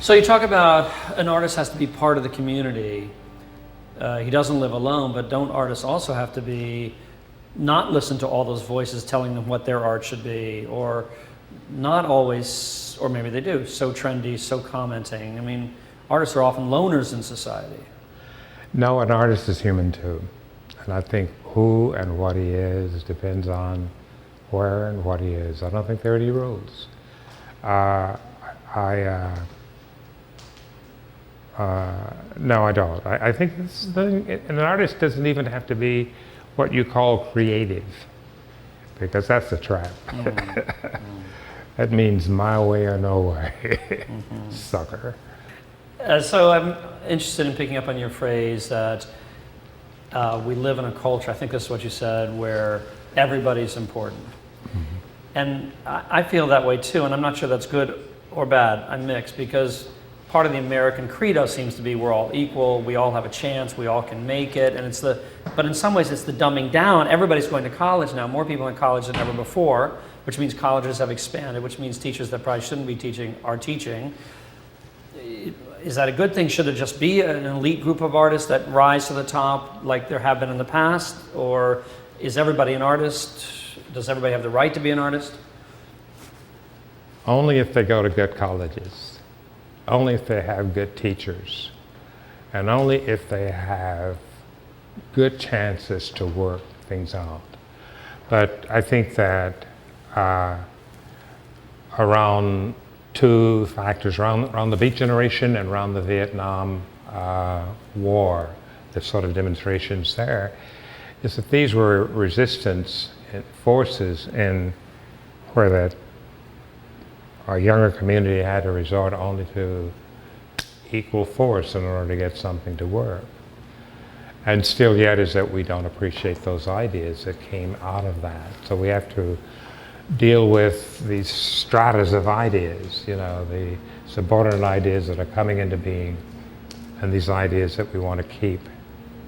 So you talk about an artist has to be part of the community. He doesn't live alone, but don't artists also have to be, not listen to all those voices telling them what their art should be, or not always, or maybe they do, so trendy, so commenting. I mean, artists are often loners in society. No, an artist is human too. And I think who and what he is depends on where and what he is. I don't think there are any rules. No, I don't. I think this is an artist doesn't even have to be what you call creative, because that's a trap. That means my way or no way, sucker. So I'm interested in picking up on your phrase that we live in a culture, I think this is what you said, where everybody's important. And I feel that way too, and I'm not sure that's good or bad. I'm mixed, because part of the American credo seems to be we're all equal, we all have a chance, we all can make it, and but in some ways it's the dumbing down. Everybody's going to college now, more people in college than ever before, which means colleges have expanded, which means teachers that probably shouldn't be teaching are teaching. Is that a good thing? Should it just be an elite group of artists that rise to the top like there have been in the past? Or is everybody an artist? Does everybody have the right to be an artist? Only if they go to good colleges. Only if they have good teachers. And only if they have good chances to work things out. But I think that around two factors, around the Beat Generation and around the Vietnam War, the sort of demonstrations there, is that these were resistance forces in where that our younger community had to resort only to equal force in order to get something to work. And still yet is that we don't appreciate those ideas that came out of that. So we have to deal with these stratas of ideas, you know, the subordinate ideas that are coming into being and these ideas that we want to keep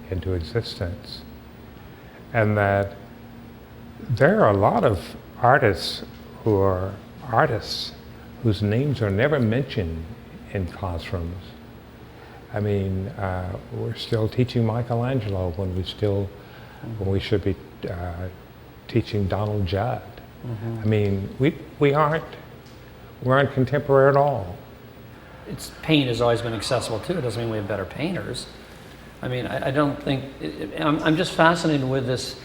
into existence. And that there are a lot of artists who are artists whose names are never mentioned in classrooms. I mean, we're still teaching Michelangelo when we should be teaching Donald Judd. I mean, we aren't contemporary at all. Paint has always been accessible too. It doesn't mean we have better painters. I mean, I don't think, I'm just fascinated with this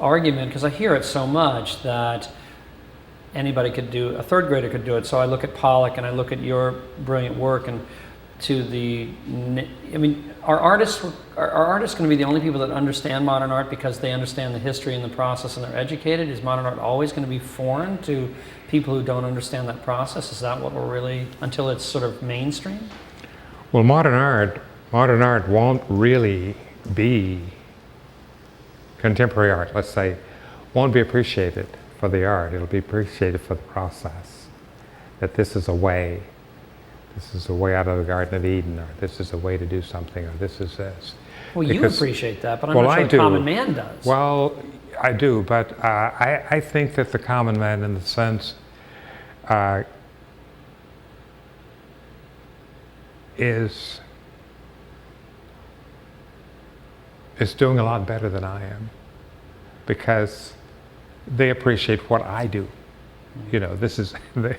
argument because I hear it so much that anybody could do, a third grader could do it. So I look at Pollock and I look at your brilliant work and I mean, are artists going to be the only people that understand modern art because they understand the history and the process and they're educated? Is modern art always going to be foreign to people who don't understand that process? Is that what we're really, until it's sort of mainstream? Well, modern art won't really be contemporary art, let's say, won't be appreciated for the art. It'll be appreciated for the process. That this is a way out of the Garden of Eden, or this is a way to do something, or this is this. Well, you appreciate that, but I'm not sure the common man does. Well, I do, but I think that the common man, in the sense, is doing a lot better than I am, because they appreciate what I do. You know, this is, you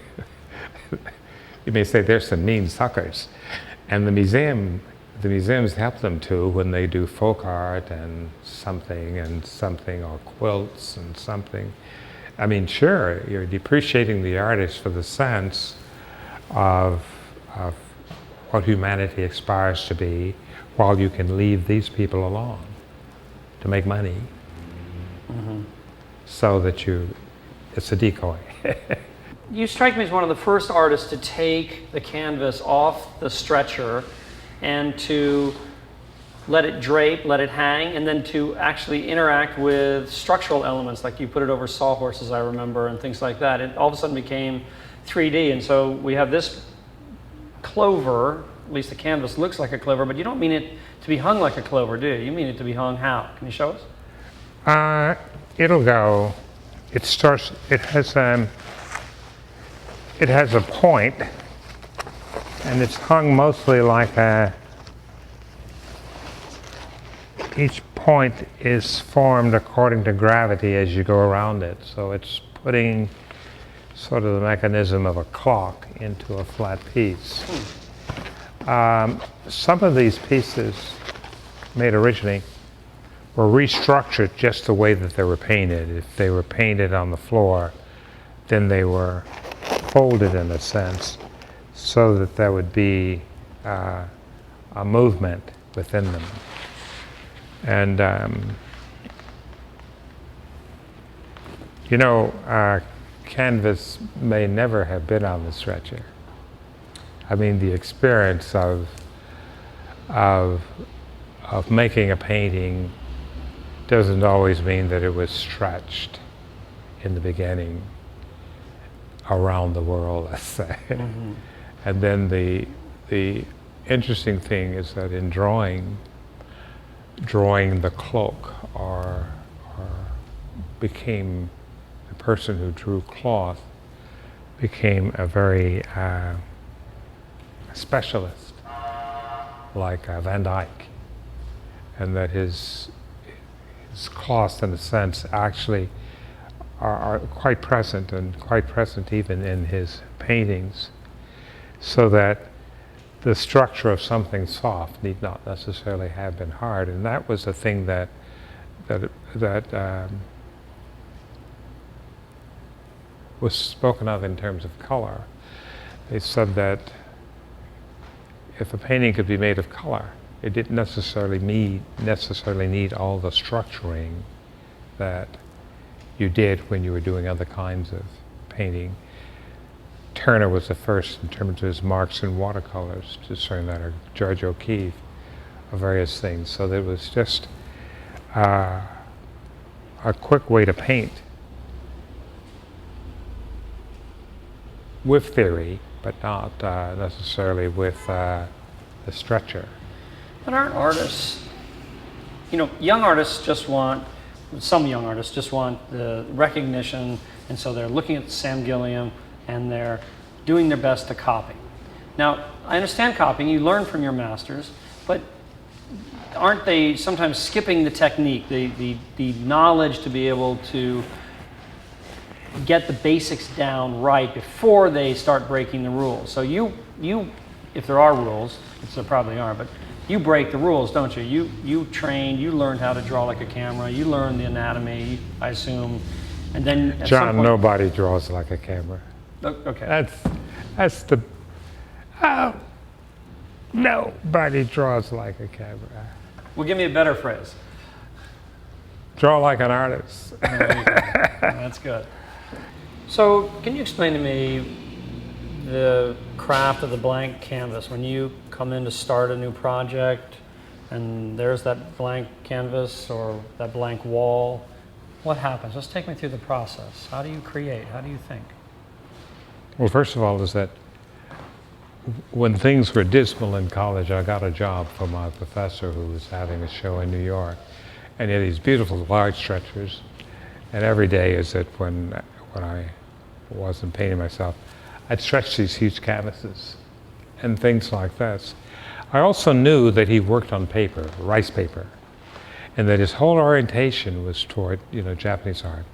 may say there's some mean suckers, and the museums help them too when they do folk art and something, or quilts and something. I mean, sure, you're depreciating the artist for the sense of what humanity aspires to be, while you can leave these people alone to make money, so that it's a decoy. You strike me as one of the first artists to take the canvas off the stretcher and to let it drape, let it hang, and then to actually interact with structural elements, like you put it over sawhorses, I remember, and things like that. It all of a sudden became 3D, and so we have this clover, at least the canvas looks like a clover, but you don't mean it to be hung like a clover, do you? You mean it to be hung how? Can you show us? It'll go, it has a point, And it's hung mostly like each point is formed according to gravity as you go around it. So it's putting sort of the mechanism of a clock into a flat piece. Some of these pieces made originally were restructured just the way that they were painted. If they were painted on the floor, then they were folded in a sense so that there would be a movement within them. And canvas may never have been on the stretcher. I mean, the experience of making a painting doesn't always mean that it was stretched in the beginning around the world, let's say. Mm-hmm. And then the interesting thing is that in drawing the cloak or became the person who drew cloth became a very specialist, like Van Dyck, and that his cloths, in a sense, actually are quite present, and quite present even in his paintings, so that the structure of something soft need not necessarily have been hard. And that was the thing that was spoken of in terms of color. They said that if a painting could be made of color, it didn't necessarily need all the structuring that you did when you were doing other kinds of painting. Turner was the first in terms of his marks in watercolors to discern that, or George O'Keeffe, of various things. So there was just a quick way to paint with theory, but not necessarily with the stretcher. But aren't artists, some young artists just want the recognition, and so they're looking at Sam Gilliam and they're doing their best to copy. Now, I understand copying, you learn from your masters, but aren't they sometimes skipping the technique, the knowledge to be able to get the basics down right before they start breaking the rules? So you if there are rules, which there probably are, but you break the rules, don't you? You trained, you learned how to draw like a camera, you learned the anatomy, I assume, and then at John, some point, nobody draws like a camera. Okay. That's the, nobody draws like a camera. Well, give me a better phrase. Draw like an artist. That's good. So, can you explain to me the craft of the blank canvas? When you come in to start a new project and there's that blank canvas or that blank wall, what happens? Just take me through the process. How do you create? How do you think? Well, first of all, is that when things were dismal in college, I got a job from my professor who was having a show in New York, and he had these beautiful large stretchers. And every day is that when I wasn't painting myself, I'd stretch these huge canvases and things like this. I also knew that he worked on paper, rice paper, and that his whole orientation was toward Japanese art.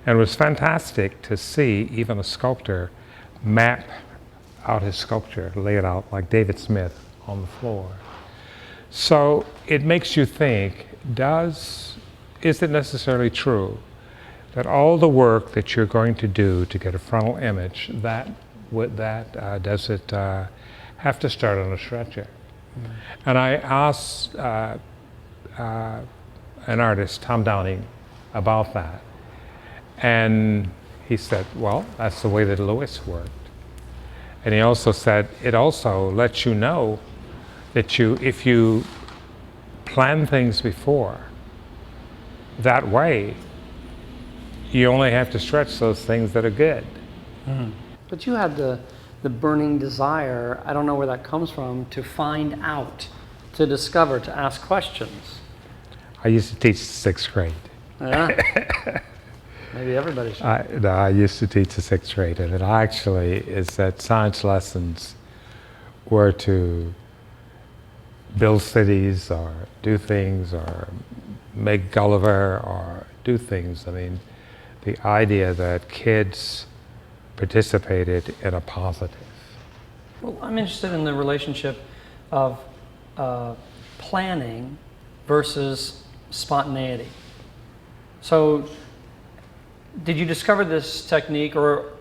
And it was fantastic to see even a sculptor map out his sculpture, lay it out like David Smith on the floor. So it makes you think, is it necessarily true that all the work that you're going to do to get a frontal image, does it have to start on a stretcher? Mm. And I asked an artist, Tom Downing, about that. And he said, well, that's the way that Lewis worked. And he also said, it also lets you know that if you plan things before that way, you only have to stretch those things that are good. Mm-hmm. But you had the burning desire, I don't know where that comes from, to find out, to discover, to ask questions. I used to teach sixth grade. Yeah. Maybe everybody should. I used to teach the sixth grade, and it actually is that science lessons were to build cities or do things or make Gulliver or do things, I mean, the idea that kids participated in a positive. Well, I'm interested in the relationship of planning versus spontaneity. So, did you discover this technique or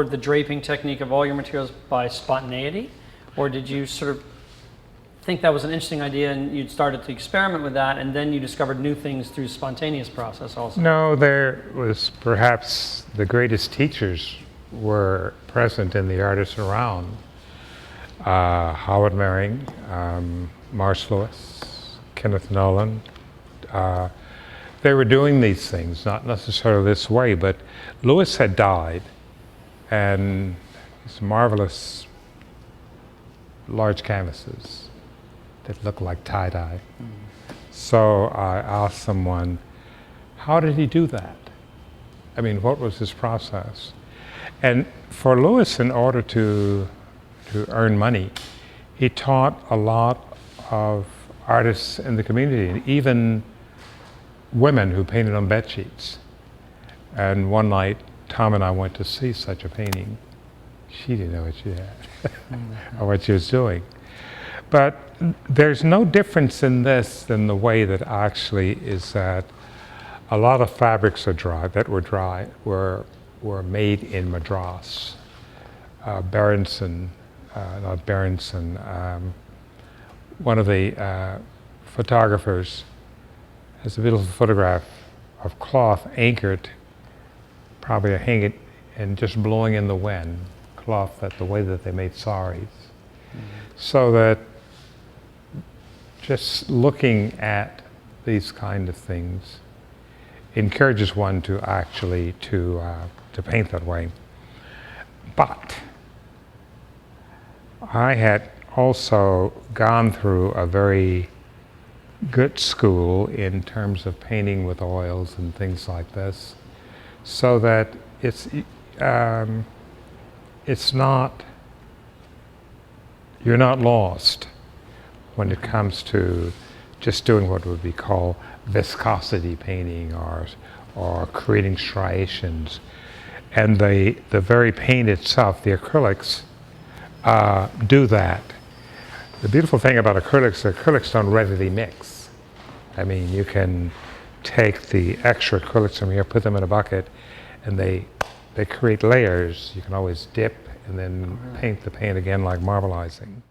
the draping technique of all your materials by spontaneity, or did you sort of think that was an interesting idea and you'd started to experiment with that, and then you discovered new things through spontaneous process also? No, there was perhaps the greatest teachers were present in the artists around. Howard Merring, Marsh Lewis, Kenneth Nolan. They were doing these things, not necessarily this way, but Lewis had died, and these marvelous large canvases that looked like tie-dye. So I asked someone, how did he do that? I mean, what was his process? And for Lewis, in order to earn money, he taught a lot of artists in the community, and even women who painted on bed sheets. And one night, Tom and I went to see such a painting. She didn't know what she had or what she was doing. But there's no difference in this than the way that actually is that a lot of fabrics that were dry were made in Madras. One of the photographers has a beautiful photograph of cloth anchored, probably hanging and just blowing in the wind, cloth that the way that they made saris. So that just looking at these kind of things encourages one to actually to paint that way. But I had also gone through a very good school in terms of painting with oils and things like this, so that it's not, you're not lost when it comes to just doing what would be called viscosity painting or creating striations. And the very paint itself, the acrylics, do that. The beautiful thing about acrylics don't readily mix. I mean, you can take the extra acrylics from here, put them in a bucket, and they create layers. You can always dip and then paint the paint again like marbleizing.